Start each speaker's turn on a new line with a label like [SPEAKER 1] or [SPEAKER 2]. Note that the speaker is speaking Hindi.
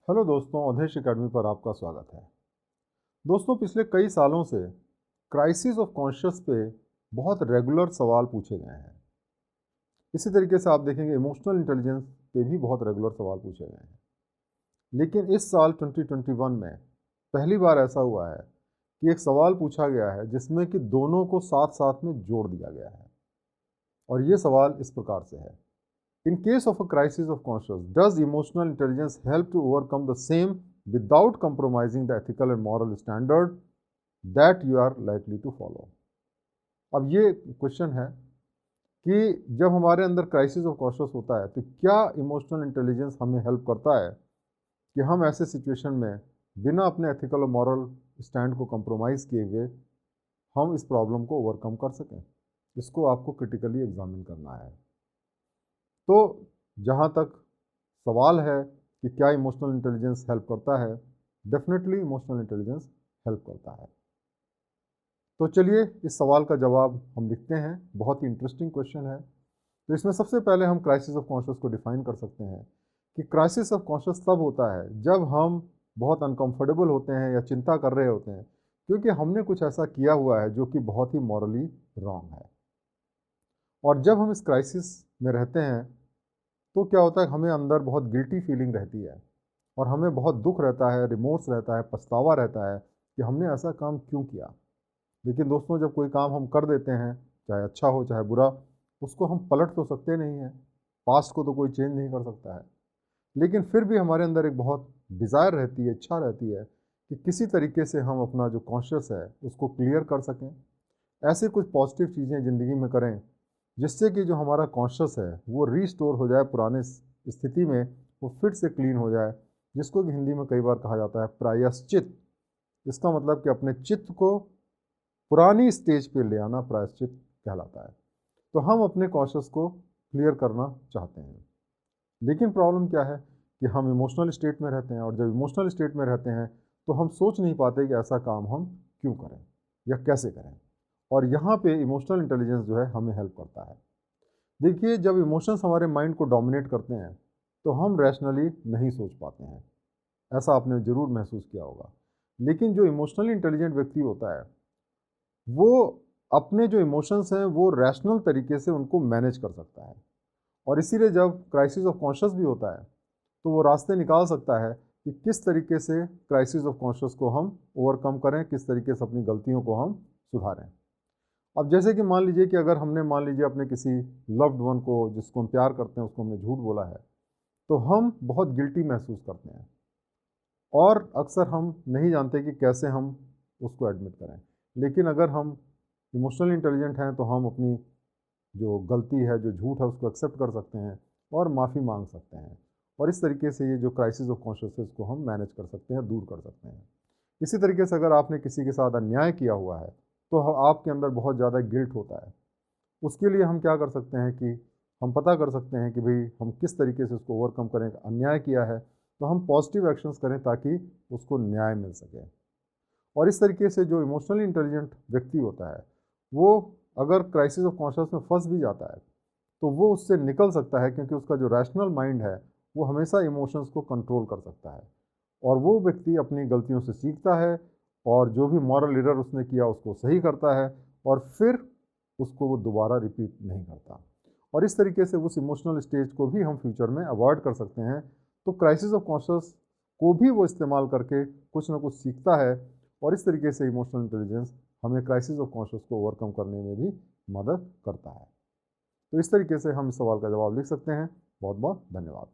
[SPEAKER 1] हेलो दोस्तों, अवधेश एकेडमी पर आपका स्वागत है। दोस्तों, पिछले कई सालों से क्राइसिस ऑफ कॉन्शियस पे बहुत रेगुलर सवाल पूछे गए हैं। इसी तरीके से आप देखेंगे इमोशनल इंटेलिजेंस पे भी बहुत रेगुलर सवाल पूछे गए हैं। लेकिन इस साल 2021 में पहली बार ऐसा हुआ है कि एक सवाल पूछा गया है जिसमें कि दोनों को साथ साथ में जोड़ दिया गया है। और ये सवाल इस प्रकार से है: In case of a crisis of conscience, does emotional intelligence help to overcome the same without compromising the ethical and moral standard that you are likely to follow? अब ये क्वेश्चन है कि जब हमारे अंदर क्राइसिस ऑफ कॉन्शियस होता है तो क्या इमोशनल इंटेलिजेंस हमें हेल्प करता है कि हम ऐसे सिचुएशन में बिना अपने एथिकल और मॉरल स्टैंड को कंप्रोमाइज़ किए हुए हम इस प्रॉब्लम को ओवरकम कर सकें। इसको आपको क्रिटिकली एग्जामिन करना है। तो जहाँ तक सवाल है कि क्या इमोशनल इंटेलिजेंस हेल्प करता है, डेफिनेटली इमोशनल इंटेलिजेंस हेल्प करता है। तो चलिए इस सवाल का जवाब हम लिखते हैं। बहुत ही इंटरेस्टिंग क्वेश्चन है। तो इसमें सबसे पहले हम क्राइसिस ऑफ कॉन्शियस को डिफाइन कर सकते हैं कि क्राइसिस ऑफ कॉन्शियस तब होता है जब हम बहुत अनकंफर्टेबल होते हैं या चिंता कर रहे होते हैं क्योंकि हमने कुछ ऐसा किया हुआ है जो कि बहुत ही मॉरली रॉन्ग है। और जब हम इस क्राइसिस में रहते हैं तो क्या होता है, हमें अंदर बहुत गिल्टी फीलिंग रहती है और हमें बहुत दुख रहता है, रिमोर्स रहता है, पछतावा रहता है कि हमने ऐसा काम क्यों किया। लेकिन दोस्तों, जब कोई काम हम कर देते हैं, चाहे अच्छा हो चाहे बुरा, उसको हम पलट तो सकते नहीं हैं। पास्ट को तो कोई चेंज नहीं कर सकता है। लेकिन फिर भी हमारे अंदर एक बहुत डिज़ायर रहती है, इच्छा रहती है कि किसी तरीके से हम अपना जो कॉन्शियस है उसको क्लियर कर सकें। ऐसे कुछ पॉजिटिव चीज़ें ज़िंदगी में करें जिससे कि जो हमारा कॉन्शियस है वो रीस्टोर हो जाए पुराने स्थिति में, वो फिर से क्लीन हो जाए, जिसको कि हिंदी में कई बार कहा जाता है प्रायश्चित। इसका मतलब कि अपने चित्त को पुरानी स्टेज पे ले आना प्रायश्चित कहलाता है। तो हम अपने कॉन्शियस को क्लियर करना चाहते हैं। लेकिन प्रॉब्लम क्या है कि हम इमोशनल स्टेट में रहते हैं, और जब इमोशनल स्टेट में रहते हैं तो हम सोच नहीं पाते कि ऐसा काम हम क्यों करें या कैसे करें। और यहाँ पे इमोशनल इंटेलिजेंस जो है हमें हेल्प करता है। देखिए, जब इमोशंस हमारे माइंड को डोमिनेट करते हैं तो हम रैशनली नहीं सोच पाते हैं। ऐसा आपने ज़रूर महसूस किया होगा। लेकिन जो इमोशनली इंटेलिजेंट व्यक्ति होता है वो अपने जो इमोशंस हैं वो रैशनल तरीके से उनको मैनेज कर सकता है। और इसीलिए जब क्राइसिस ऑफ कॉन्शियस भी होता है तो वो रास्ते निकाल सकता है कि किस तरीके से क्राइसिस ऑफ कॉन्शियस को हम ओवरकम करें, किस तरीके से अपनी गलतियों को हम सुधारें। अब जैसे कि मान लीजिए कि अगर हमने मान लीजिए अपने किसी लव्ड वन को, जिसको हम प्यार करते हैं, उसको हमने झूठ बोला है, तो हम बहुत गिल्टी महसूस करते हैं और अक्सर हम नहीं जानते कि कैसे हम उसको एडमिट करें। लेकिन अगर हम इमोशनली इंटेलिजेंट हैं तो हम अपनी जो गलती है, जो झूठ है, उसको एक्सेप्ट कर सकते हैं और माफ़ी मांग सकते हैं। और इस तरीके से ये जो क्राइसिस ऑफ कॉन्शियसनेस को हम मैनेज कर सकते हैं, दूर कर सकते हैं। इसी तरीके से अगर आपने किसी के साथ अन्याय किया हुआ है तो आपके अंदर बहुत ज़्यादा गिल्ट होता है। उसके लिए हम क्या कर सकते हैं कि हम पता कर सकते हैं कि भाई हम किस तरीके से उसको ओवरकम करें। अन्याय किया है तो हम पॉजिटिव एक्शंस करें ताकि उसको न्याय मिल सके। और इस तरीके से जो इमोशनली इंटेलिजेंट व्यक्ति होता है वो अगर क्राइसिस ऑफ कॉन्शियस में फंस भी जाता है तो वो उससे निकल सकता है, क्योंकि उसका जो रैशनल माइंड है वो हमेशा इमोशंस को कंट्रोल कर सकता है। और वो व्यक्ति अपनी गलतियों से सीखता है और जो भी मॉरल एरर उसने किया उसको सही करता है और फिर उसको वो दोबारा रिपीट नहीं करता। और इस तरीके से उस इमोशनल स्टेज को भी हम फ्यूचर में अवॉइड कर सकते हैं। तो क्राइसिस ऑफ कॉन्शियस को भी वो इस्तेमाल करके कुछ ना कुछ सीखता है और इस तरीके से इमोशनल इंटेलिजेंस हमें क्राइसिस ऑफ कॉन्शियस को ओवरकम करने में भी मदद करता है। तो इस तरीके से हम इस सवाल का जवाब लिख सकते हैं। बहुत बहुत धन्यवाद।